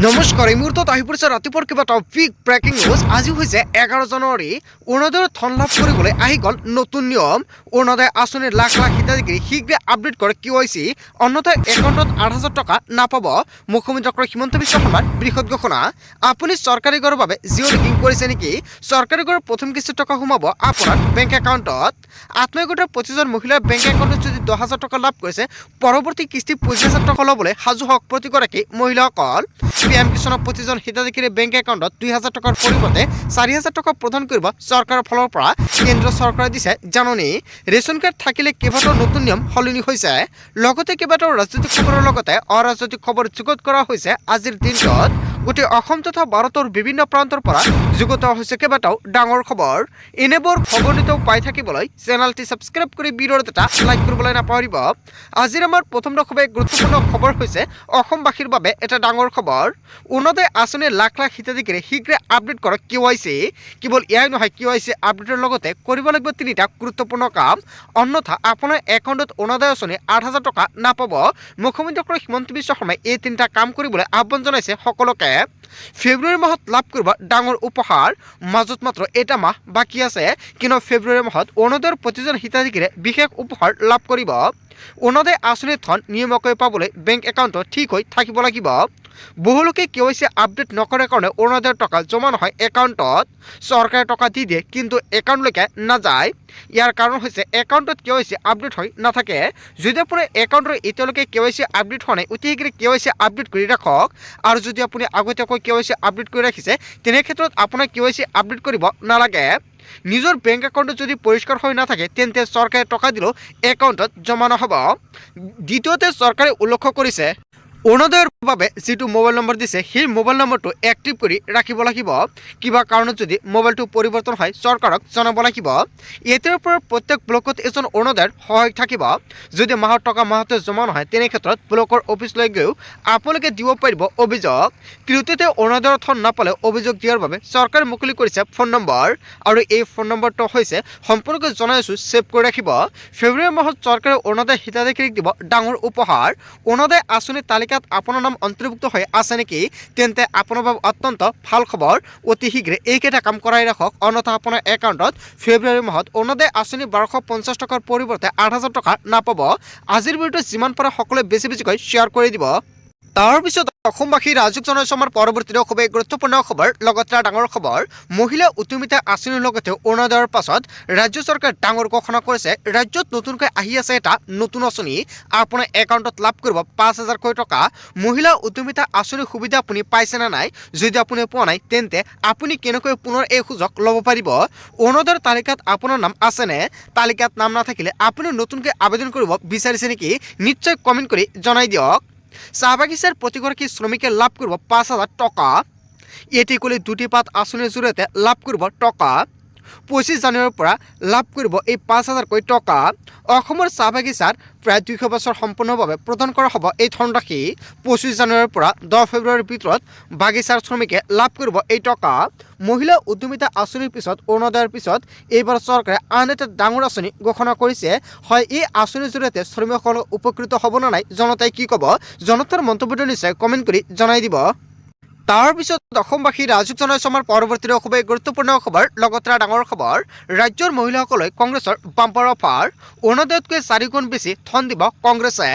নমস্কাৰ, এই মুহূৰ্তত আহি পৰিছে ৰাতিপুৱাৰ কেইবাটাও বিগ ব্ৰেকিং নিউজ। আজি হৈছে 11 জানুৱাৰী। অৰুণোদয়ৰ ধন লাভ কৰিবলৈ আহি গ'ল নতুন নিয়ম। অৰুণোদয় আঁচনিৰ লাখ লাখ হিতাধিকাৰী শীঘ্ৰে আপডেট কৰে KYC, অন্যথায় একাউণ্টত 8,000 টকা নাপাব। মুখ্যমন্ত্ৰী ডক্টৰ হিমন্ত বিশ্ব শৰ্মাৰ বৃহৎ ঘোষণা। আপুনি চৰকাৰী ঘৰৰ বাবে জিঅ' ৰেগিং কৰিছে নেকি? চৰকাৰী ঘৰৰ প্ৰথম কিস্তিৰ টকা সোমাব আপোনাৰ বেংক একাউণ্টত। আত্মীয় গোটৰ 25জন মহিলাৰ বেংক একাউণ্টত যদি 10,000 টকা লাভ কৰিছে, পৰৱৰ্তী কিস্তি 25,000 টকা ল'বলৈ সাজু হওক প্ৰতিগৰাকী মহিলাসকল। PM কিষাণৰ 25জন হিতাধিকাৰী বেংক একাউণ্টত 2,000 টকাৰ পৰিৱৰ্তে 4,000 টকা প্ৰদান কৰিব চৰকাৰৰ ফালৰ পৰা। কেন্দ্ৰীয় চৰকাৰে দিছে জাননী। ৰেচন কাৰ্ড থাকিলে কেইবাটাও নতুন নিয়ম সলনি হৈছে। লগতে কেইবাটাও ৰাজনৈতিক খবৰৰ লগতে অৰাজনৈতিক খবৰ যুগুত কৰা হৈছে আজিৰ দিনটোত। গোটেই অসম তথা ভাৰতৰ বিভিন্ন প্ৰান্তৰ পৰা যুগুত হৈছে কেইবাটাও ডাঙৰ খবৰ। এনেবোৰ খবৰ নিতৌ পাই থাকিবলৈ চেনেলটি ছাবস্ক্ৰাইব কৰি ভিডিঅ'ত এটা লাইক কৰিবলৈ নাপাহৰিব। আজিৰ আমাৰ প্ৰথম খুবেই গুৰুত্বপূৰ্ণ খবৰ হৈছে অসমবাসীৰ বাবে এটা ডাঙৰ খবৰ। অৰুণোদয় আঁচনিৰ লাখ লাখ হিতাধিকাৰী শীঘ্ৰে আপডেট কৰক KYC। কেৱল এয়াই নহয়, KYC আপডেটৰ লগতে কৰিব লাগিব 3টা গুৰুত্বপূৰ্ণ কাম, অন্যথা আপোনাৰ একাউণ্টত অৰুণোদয় আঁচনি 8,000 টকা নাপাব। মুখ্যমন্ত্ৰী ডক্টৰ হিমন্ত বিশ্ব শৰ্মাই এই 3টা কাম কৰিবলৈ আহ্বান জনাইছে সকলোকে। ফেব্ৰুৱাৰী মাহত লাভ কৰিব ডাঙৰ উপহাৰ। মাজত মাত্ৰ এটা মাহ বাকী আছে, কিন্তু ফেব্ৰুৱাৰী মাহত অৰুণোদয়ৰ 25জন হিতাধিকাৰীয়ে বিশেষ উপহাৰ লাভ কৰিব। অৰুণোদয় আঁচনিৰ ধন নিয়মীয়াকৈ পাবলৈ বেংক একাউণ্টত ঠিক হৈ থাকিব লাগিব। বহুলোকে KYC আপডেট নকৰাৰ কাৰণে অৰুণোদয়ৰ টকা জমা নহয় একাউণ্টত। চৰকাৰে টকা দি দিয়ে কিন্তু একাউণ্টলৈকে নাযায়। ইয়াৰ কাৰণ হৈছে একাউণ্টত KYC আপডেট হৈ নাথাকে। যদি আপোনাৰ একাউণ্টৰ এতিয়ালৈকে KYC আপডেট হোৱা নাই, অতি শীঘ্ৰে KYC আপডেট কৰি ৰাখক। আৰু যদি আপুনি আগতীয়াকৈ KYC আপডেট কৰি ৰাখিছে, তেনে ক্ষেত্ৰত আপোনাক KYC আপডেট কৰিব নালাগে। নিজৰ বেংক একাউণ্টত যদি পৰিষ্কাৰ হৈ নাথাকে, তেন্তে চৰকাৰে টকা দিলেও একাউণ্টত জমা নহ'ব। দ্বিতীয়তে, চৰকাৰে উল্লেখ কৰিছে অৰুণোদয়ৰ বাবে যিটো মোবাইল নম্বৰ দিছে, সেই মোবাইল নম্বৰটো এক্টিভ কৰি ৰাখিব লাগিব। কিবা কাৰণত যদি মোবাইলটো পৰিৱৰ্তন হয়, চৰকাৰক জনাব লাগিব। এতিয়াৰ পৰা প্ৰত্যেক ব্লকত এজন অৰুণোদয়ৰ সহায়ক থাকিব। যদি মাহৰ টকা মাহতে জমা নহয়, তেনে ক্ষেত্ৰত ব্লকৰ অফিচলৈ গৈও আপোনালোকে দিব পাৰিব অভিযোগ। তৃতীয়তে, অৰুণোদয়ৰ ধন নাপালে অভিযোগ দিয়াৰ বাবে চৰকাৰে মুকলি কৰিছে ফোন নম্বৰ, আৰু এই ফোন নম্বৰটো হৈছে সম্পূৰ্ণকৈ জনাই আছোঁ, ছেভ কৰি ৰাখিব। ফেব্ৰুৱাৰী মাহত চৰকাৰে অৰুণোদয় হিতাধিকাৰীক দিব ডাঙৰ উপহাৰ। অৰুণোদয় আঁচনিৰ তালিকাত আপোনাৰ নাম অন্তৰ্ভুক্ত হৈ আছে নেকি? তেন্তে আপোনাৰ বাবে অত্যন্ত ভাল খবৰ। অতি শীঘ্ৰে এইকেইটা কাম কৰাই ৰাখক, অন্যথা আপোনাৰ একাউণ্টত ফেব্ৰুৱাৰী মাহত অৰুণোদয় আঁচনি 1,250 টকাৰ পৰিৱৰ্তে 8,000 টকা নাপাব। আজিৰ ভিডিঅ'টো যিমান পাৰে সকলোৱে বেছিকৈ শ্বেয়াৰ কৰি দিব। তাৰপিছত অসমবাসী ৰাজুক জনাইছোঁ আমাৰ পৰৱৰ্তী খুবেই গুৰুত্বপূৰ্ণ খবৰ, লগতে ডাঙৰ খবৰ। মহিলা উদ্যমিতা আঁচনিৰ লগতে অৰুণোদয়ৰ পাছত ৰাজ্য চৰকাৰে ডাঙৰ ঘোষণা কৰিছে। ৰাজ্যত নতুনকৈ আহি আছে এটা নতুন আঁচনি। আপোনাৰ একাউণ্টত লাভ কৰিব 5,000কৈ টকা। মহিলা উদ্যমিতা আঁচনিৰ সুবিধা আপুনি পাইছে নে নাই? যদি আপুনি পোৱা নাই, তেন্তে আপুনি কেনেকৈ পুনৰ এই সুযোগ ল'ব পাৰিব? অৰুণোদয়ৰ তালিকাত আপোনাৰ নাম আছেনে? তালিকাত নাম নাথাকিলে আপুনি নতুনকৈ আবেদন কৰিব বিচাৰিছে নেকি? নিশ্চয় কমেণ্ট কৰি জনাই দিয়ক। চাহ বাগিচাৰ প্ৰতিগৰাকী শ্ৰমিকে লাভ কৰিব 5,000 টকা। এটি কলি দুটি পাত আঁচনিৰ জৰিয়তে লাভ কৰিব টকা। 25 জানুৱাৰীৰ পৰা লাভ কৰিব এই 5,000কৈ টকা। অসমৰ চাহ বাগিচাত প্ৰায় 200 বছৰ সম্পূৰ্ণভাৱে প্ৰদান কৰা হ'ব এই ধনৰাশি। 25 জানুৱাৰীৰ পৰা 10 ফেব্ৰুৱাৰীৰ ভিতৰত বাগিচাৰ শ্ৰমিকে লাভ কৰিব এই টকা। মহিলা উদ্যমিতা আঁচনিৰ পিছত অৰুণোদয়ৰ পিছত এইবাৰ চৰকাৰে আন এটা ডাঙৰ আঁচনি ঘোষণা কৰিছে। হয়, এই আঁচনিৰ জৰিয়তে শ্ৰমিকসকল উপকৃত হ'ব নে নাই? জনতাই কি ক'ব? জনতাৰ মন্তব্যটো নিশ্চয় কমেণ্ট কৰি জনাই দিব। তাৰপিছত অসমবাসী ৰাজুক জনাইছোঁ আমাৰ পৰৱৰ্তী খুবেই গুৰুত্বপূৰ্ণ খবৰ, লগতে ডাঙৰ খবৰ। ৰাজ্যৰ মহিলাসকলক কংগ্ৰেছৰ বাম্পাৰ অফাৰ। অৰুণোদয়তকৈ 4 গুণ বেছি ধন দিব কংগ্ৰেছে,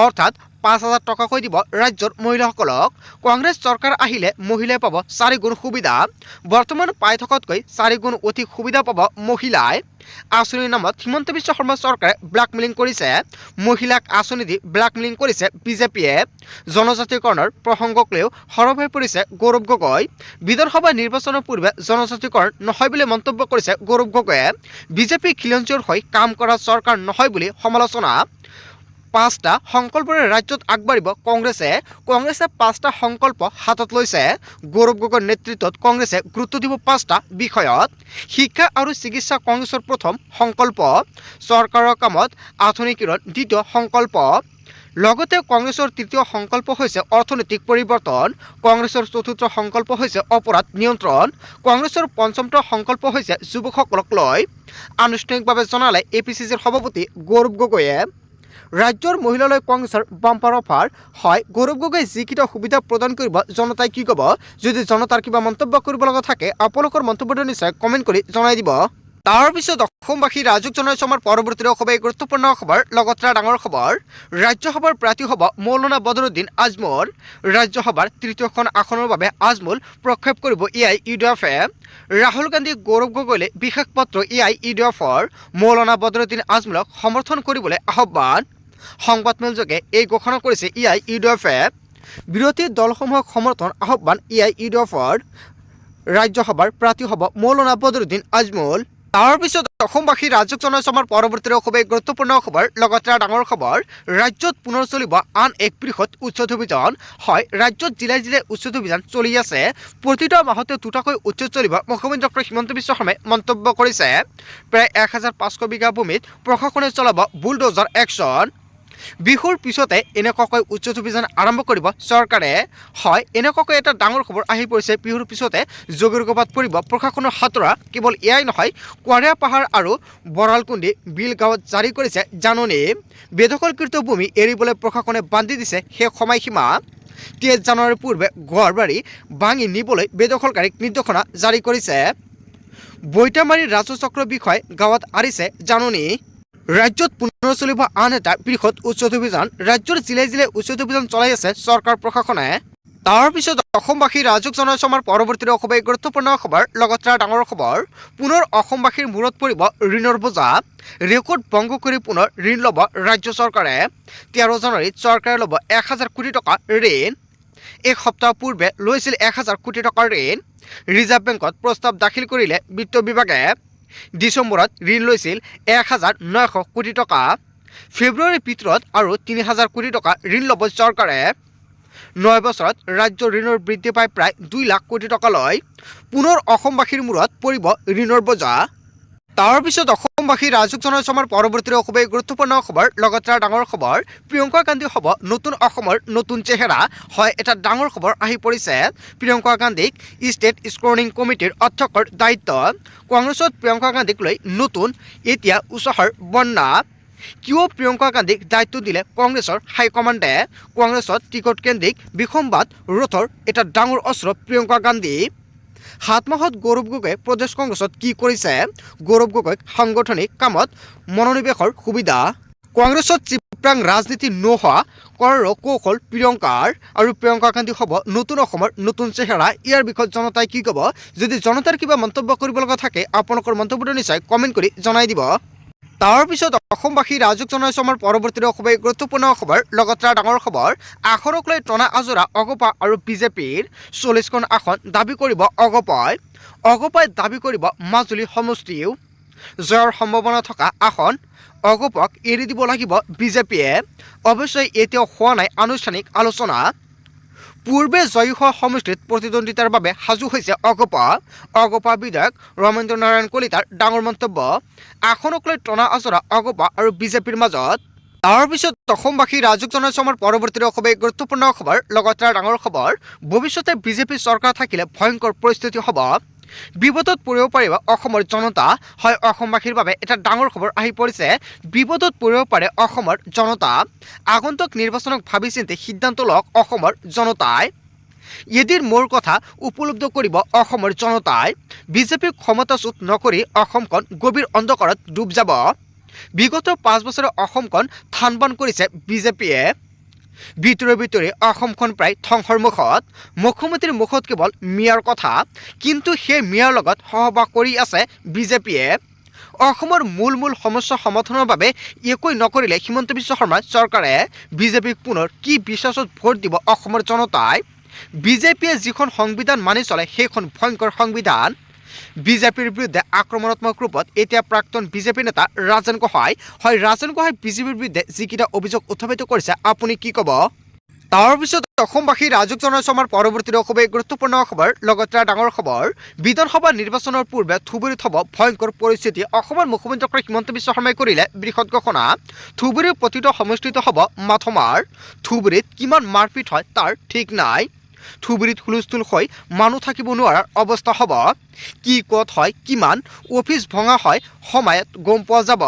অৰ্থাৎ 5,000 টকাকৈ দিব ৰাজ্যৰ মহিলাসকলক। কংগ্ৰেছ চৰকাৰ আহিলে মহিলাই পাব 4 গুণ সুবিধা। বৰ্তমান পাই থকাতকৈ 4 গুণ অধিক সুবিধা পাব মহিলাই। আঁচনিৰ নামত হিমন্ত বিশ্ব শৰ্মা চৰকাৰে ব্লেকমেইলিং কৰিছে। মহিলাক আঁচনি দি ব্লেকমেইলিং কৰিছে বিজেপিয়ে। জনজাতিকৰণৰ প্ৰসংগক লৈও সৰব হৈ পৰিছে গৌৰৱ গগৈ। বিধানসভা নিৰ্বাচনৰ পূৰ্বে জনজাতিকৰণ নহয় বুলি মন্তব্য কৰিছে গৌৰৱ গগৈয়ে। বিজেপি খিলঞ্জীয়ৰ হৈ কাম কৰা চৰকাৰ নহয় বুলি সমালোচনা। 5টা সংকল্পৰে ৰাজ্যত আগবাঢ়িব কংগ্ৰেছে। কংগ্ৰেছে 5টা সংকল্প হাতত লৈছে। গৌৰৱ গগৈৰ নেতৃত্বত কংগ্ৰেছে গুৰুত্ব দিব 5টা বিষয়ত। শিক্ষা আৰু চিকিৎসা কংগ্ৰেছৰ প্ৰথম সংকল্প। চৰকাৰৰ কামত আধুনিকীকৰণ দ্বিতীয় সংকল্প। লগতে কংগ্ৰেছৰ তৃতীয় সংকল্প হৈছে অৰ্থনৈতিক পৰিৱৰ্তন। কংগ্ৰেছৰ চতুৰ্থ সংকল্প হৈছে অপৰাধ নিয়ন্ত্ৰণ। কংগ্ৰেছৰ পঞ্চমটো সংকল্প হৈছে যুৱকসকলক লৈ। আনুষ্ঠানিকভাৱে জনালে APCCৰ সভাপতি গৌৰৱ গগৈয়ে। ৰাজ্যৰ মহিলালৈ কংগ্ৰেছৰ বাম্পাৰ অফাৰ হয় গৌৰৱ গগৈ যিকেইটা সুবিধা প্ৰদান কৰিব জনতাই কি ক'ব যদি জনতাৰ কিবা মন্তব্য কৰিব লগা থাকে আপোনালোকৰ মন্তব্যটো নিশ্চয় কমেণ্ট কৰি জনাই দিব তাৰপিছত অসমবাসী ৰাজুক জনাইছো আমাৰ পৰৱৰ্তী খুবেই গুৰুত্বপূৰ্ণ খবৰ লগতে ডাঙৰ খবৰ ৰাজ্যসভাৰ প্ৰাৰ্থী হ'ব মৌলানা বদৰুদ্দিন আজমল ৰাজ্যসভাৰ তৃতীয়খন আসনৰ বাবে আজমল প্ৰক্ষেপ কৰিব এআইইউডিএফে ৰাহুল গান্ধী গৌৰৱ গগৈলৈ বিশেষ পত্ৰ এআইইউডিএফৰ মৌলানা বদৰুদ্দিন আজমলক সমৰ্থন কৰিবলৈ আহ্বান সংবাদমেলযোগে এই ঘোষণা কৰিছে এআইইউডিএফে বিৰোধী দলসমূহক সমৰ্থন আহ্বান এআইইউডিএফৰ ৰাজ্যসভাৰ প্ৰাৰ্থী হ'ব মৌলানা বদৰুদ্দিন আজমল তাৰপিছত অসমবাসী ৰাজ্যক জনাইছো আমাৰ পৰৱৰ্তী খুবেই গুৰুত্বপূৰ্ণ খবৰ লগতে ডাঙৰ খবৰ ৰাজ্যত পুনৰ চলিব আন এক বৃহৎ উচ্ছেদ অভিযান হয় ৰাজ্যত জিলাই জিলাই উচ্ছেদ অভিযান চলি আছে প্ৰতিটা মাহতে দুটাকৈ উচ্ছেদ চলিব মুখ্যমন্ত্ৰী ডক্টৰ হিমন্ত বিশ্ব শৰ্মাই মন্তব্য কৰিছে প্ৰায় 1500 বিঘা ভূমিত প্ৰশাসনে চলাব বুলডোজাৰ একশ্যন বিহুৰ পিছতে এনেকুৱাকৈ উচ্ছেদ অভিযান আৰম্ভ কৰিব চৰকাৰে হয় এনেকুৱাকৈ এটা ডাঙৰ খবৰ আহি পৰিছে বিহুৰ পিছতে যোগীৰ গোবাত পৰিব প্ৰশাসনৰ হাতৰা কেৱল এয়াই নহয় কোৱাৰিয়া পাহাৰ আৰু বৰালকুণ্ডি বিল গাঁৱত জাৰি কৰিছে জাননী বেদখলকৃত ভূমি এৰিবলৈ প্ৰশাসনে বান্ধি দিছে সেই সময়সীমা 23 জানুৱাৰীৰ পূৰ্বে ঘৰবাৰী ভাঙি নিবলৈ বেদখলকাৰীক নিৰ্দেশনা জাৰি কৰিছে বৈতামাৰী ৰাজু চক্ৰ বিষয় গাঁৱত আৰিছে জাননী ৰাজ্যত পুনৰ চলিব আন এটা বৃহৎ উচ্ছেদ অভিযান ৰাজ্যৰ জিলাই জিলাই উচ্ছেদ অভিযান চলাই আছে চৰকাৰ প্ৰশাসনে তাৰপিছত অসমবাসী ৰাজুক জনাইছো আমাৰ পৰৱৰ্তী খুবেই গুৰুত্বপূৰ্ণ খবৰ লগতে ডাঙৰ খবৰ পুনৰ অসমবাসীৰ মূৰত পৰিব ঋণৰ বোজা ৰেকৰ্ড ভংগ কৰি পুনৰ ঋণ ল'ব ৰাজ্য চৰকাৰে 13 জানুৱাৰীত চৰকাৰে ল'ব 1000 কোটি টকা ঋণ এক সপ্তাহ পূৰ্বে লৈছিল 1000 কোটি টকাৰ ঋণ ৰিজাৰ্ভ বেংকত প্ৰস্তাৱ দাখিল কৰিলে বিত্ত বিভাগে ডিচেম্বৰত ঋণ লৈছিল 1900 কোটি টকা ফেব্ৰুৱাৰীৰ ভিতৰত আৰু 3000 কোটি টকা ঋণ ল'ব চৰকাৰে 9 বছৰত ৰাজ্যৰ ঋণৰ বৃদ্ধি পাই প্ৰায় 2 লাখ কোটি টকালৈ পুনৰ অসমবাসীৰ মূৰত পৰিব ঋণৰ বোজা তাৰপিছত অসমবাসী ৰাজুক জনাইছো আমাৰ পৰৱৰ্তী খুবেই গুৰুত্বপূৰ্ণ খবৰ লগতে ডাঙৰ খবৰ প্ৰিয়ংকা গান্ধী হ'ব নতুন অসমৰ নতুন চেহেৰা হয় এটা ডাঙৰ খবৰ আহি পৰিছে প্ৰিয়ংকা গান্ধীক ষ্টেট স্ক্ৰিনিং কমিটিৰ অধ্যক্ষৰ দায়িত্ব কংগ্ৰেছত প্ৰিয়ংকা গান্ধীক লৈ নতুন এতিয়া উৎসাহৰ বন্যা কিয় প্ৰিয়ংকা গান্ধীক দায়িত্ব দিলে কংগ্ৰেছৰ হাইকমাণ্ডে কংগ্ৰেছত টিকট কেন্দ্ৰিক বিসম্বাদ ৰোধৰ এটা ডাঙৰ অস্ত্ৰ প্ৰিয়ংকা গান্ধী 7 মাহত গৌৰৱ গগৈ প্ৰদেশ কংগ্ৰেছত কি কৰিছে গৌৰৱ গগৈক সাংগঠনিক কামত মনোনিৱেশৰ সুবিধা কংগ্ৰেছত চিপ্ৰাং ৰাজনীতি নোহোৱা কৰাৰ কৌশল প্ৰিয়ংকাৰ আৰু প্ৰিয়ংকা গান্ধী হ'ব নতুন অসমৰ নতুন চেহেৰা ইয়াৰ বিষয়ত জনতাই কি ক'ব যদি জনতাৰ কিবা মন্তব্য কৰিব লগা থাকে আপোনালোকৰ মন্তব্যটো নিশ্চয় কমেণ্ট কৰি জনাই দিব তাৰপিছত অসমবাসী ৰাজুক জনাইছো আমাৰ পৰৱৰ্তী খুবেই গুৰুত্বপূৰ্ণ খবৰ লগতে ডাঙৰ খবৰ আসনক লৈ টনা আজোৰা অগপা আৰু বিজেপিৰ 40খন আসন দাবী কৰিব অগপাই দাবী কৰিব মাজুলী সমষ্টিও জয়ৰ সম্ভাৱনা থকা আসন অগপক এৰি দিব লাগিব বিজেপিয়ে অৱশ্যে এতিয়াও হোৱা নাই আনুষ্ঠানিক আলোচনা পূৰ্বে জয়ী হোৱা সমষ্টিত প্ৰতিদ্বন্দ্বিতাৰ বাবে সাজু হৈছে অগপা বিধায়ক ৰমেন্দ্ৰ নাৰায়ণ কলিতাৰ ডাঙৰ মন্তব্য আসনক লৈ টনা আজৰা অগপা আৰু বিজেপিৰ মাজত তাৰপিছত অসমবাসী ৰাজুক জনাইছো আমাৰ পৰৱৰ্তী খুবেই গুৰুত্বপূৰ্ণ খবৰ লগতে ডাঙৰ খবৰ ভৱিষ্যতে বিজেপি চৰকাৰ থাকিলে ভয়ংকৰ পৰিস্থিতি হ'ব বিপদত পৰিব পাৰিব অসমৰ জনতা হয় অসমবাসীৰ বাবে এটা ডাঙৰ খবৰ আহি পৰিছে বিপদত পৰিব পাৰে অসমৰ জনতা আগন্তুক নিৰ্বাচনক ভাবি চিন্তি সিদ্ধান্ত লওক অসমৰ জনতাই এদিন মোৰ কথা উপলব্ধ কৰিব অসমৰ জনতাই বিজেপিক ক্ষমতাচ্যুত নকৰি অসমখন গভীৰ অন্ধকাৰত ডুব যাব বিগত 5 বছৰে অসমখন থানবান কৰিছে বিজেপিয়ে ভিতৰে অসমখন প্ৰায় ধ্বংসৰ মুখত মুখ্যমন্ত্ৰীৰ মুখত কেৱল মিয়াৰ কথা কিন্তু সেই মিয়াৰ লগত সহবাস কৰি আছে বিজেপিয়ে অসমৰ মূল সমস্যা সমাধানৰ বাবে একো নকৰিলে হিমন্ত বিশ্ব শৰ্মা চৰকাৰে বিজেপিক পুনৰ কি বিশ্বাসত ভোট দিব অসমৰ জনতাই বিজেপিয়ে যিখন সংবিধান মানি চলে সেইখন ভয়ংকৰ সংবিধান বিজেপিৰ বিৰুদ্ধে আক্ৰমণাত্মক ৰূপত এতিয়া প্ৰাক্তন বিজেপি নেতা ৰাজেন গোহাঁই বিজেপিৰ বিৰুদ্ধে যিকেইটা অভিযোগ উত্থাপিত কৰিছে আপুনি কি ক'ব তাৰপিছত অসমবাসী ৰাজুক জনাইছো আমাৰ পৰৱৰ্তী খুবেই গুৰুত্বপূৰ্ণ খবৰ লগতে ডাঙৰ খবৰ বিধানসভা নিৰ্বাচনৰ পূৰ্বে থুবুৰীত হ'ব ভয়ংকৰ পৰিস্থিতি অসমৰ মুখ্যমন্ত্ৰী ডক্টৰ হিমন্ত বিশ্ব শৰ্মাই কৰিলে বৃহৎ ঘোষণা থুবুৰীৰ প্ৰতিটো সমষ্টিত হ'ব মাথমাৰ থুবুৰীত কিমান মাৰপিট হয় তাৰ ঠিক নাই থুবুৰীত হুলস্থুল হৈ মানুহ থাকিব নোৱাৰাৰ অৱস্থা হ'ব কি ক'ত হয় কিমান অফিচ ভঙা হয় সময়ত গম পোৱা যাব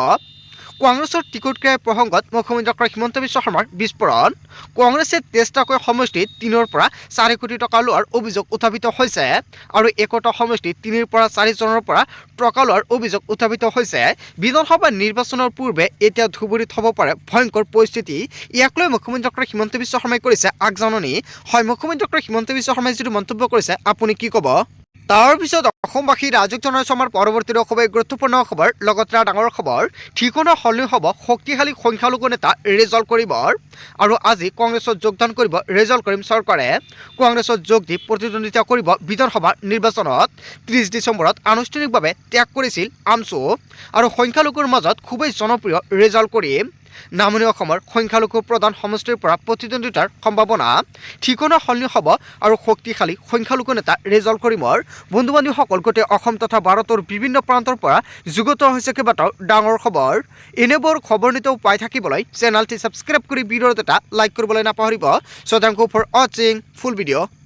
কংগ্ৰেছৰ টিকট ক্ৰয় প্ৰসংগত মুখ্যমন্ত্ৰী ডক্টৰ হিমন্ত বিশ্ব শৰ্মাৰ বিস্ফোৰণ কংগ্ৰেছে 23টাকৈ সমষ্টিত 3ৰ পৰা 4 কোটি টকা লোৱাৰ অভিযোগ উত্থাপিত হৈছে আৰু একোটা সমষ্টিত 3ৰ পৰা 4 জনৰ পৰা টকা লোৱাৰ অভিযোগ উত্থাপিত হৈছে বিধানসভা নিৰ্বাচনৰ পূৰ্বে এতিয়া ধুবুৰীত হ'ব পাৰে ভয়ংকৰ পৰিস্থিতি ইয়াক লৈ মুখ্যমন্ত্ৰী ডক্টৰ হিমন্ত বিশ্ব শৰ্মাই কৰিছে আগজাননী হয় মুখ্যমন্ত্ৰী ডক্টৰ হিমন্ত বিশ্ব শৰ্মাই যিটো মন্তব্য কৰিছে আপুনি কি ক'ব তাৰ পিছত অসমবাসী ৰাজক জনাইছো আমাৰ পৰৱৰ্তী খুবেই গুৰুত্বপূৰ্ণ খবৰ লগতে ডাঙৰ খবৰ ঠিকনা সলনি হ'ব শক্তিশালী সংখ্যালঘু নেতা ৰিজাল্ট কৰিব আৰু আজি কংগ্ৰেছত যোগদান কৰিব ৰিজাল্ট কৰিম চৰকাৰে কংগ্ৰেছত যোগ দি প্ৰতিদ্বন্দ্বিতা কৰিব বিধানসভা নিৰ্বাচনত 30 ডিচেম্বৰত আনুষ্ঠানিকভাৱে ত্যাগ কৰিছিল আমছু আৰু সংখ্যালঘুৰ মাজত খুবেই জনপ্ৰিয় ৰিজাল্ট কৰিম নামনি অসমৰ সংখ্যালঘু প্ৰধান সমষ্টিৰ পৰা প্ৰতিদ্বন্দ্বিতাৰ সম্ভাৱনা ঠিকনা সলনি হ'ব আৰু শক্তিশালী সংখ্যালঘু নেতা ৰিজাল্ট কৰিমৰ বন্ধু বান্ধৱীসকল গোটেই অসম তথা ভাৰতৰ বিভিন্ন প্ৰান্তৰ পৰা যুগত হৈছে কেইবাটাও ডাঙৰ খবৰ এনেবোৰ খবৰ নিতৌ পাই থাকিবলৈ চেনেলটি ছাবস্ক্ৰাইব কৰি ভিডিঅ'ত এটা লাইক কৰিবলৈ নাপাহৰিব সো থ্যাংক ইউ ফৰ ৱাচিং ফুল ভিডিঅ'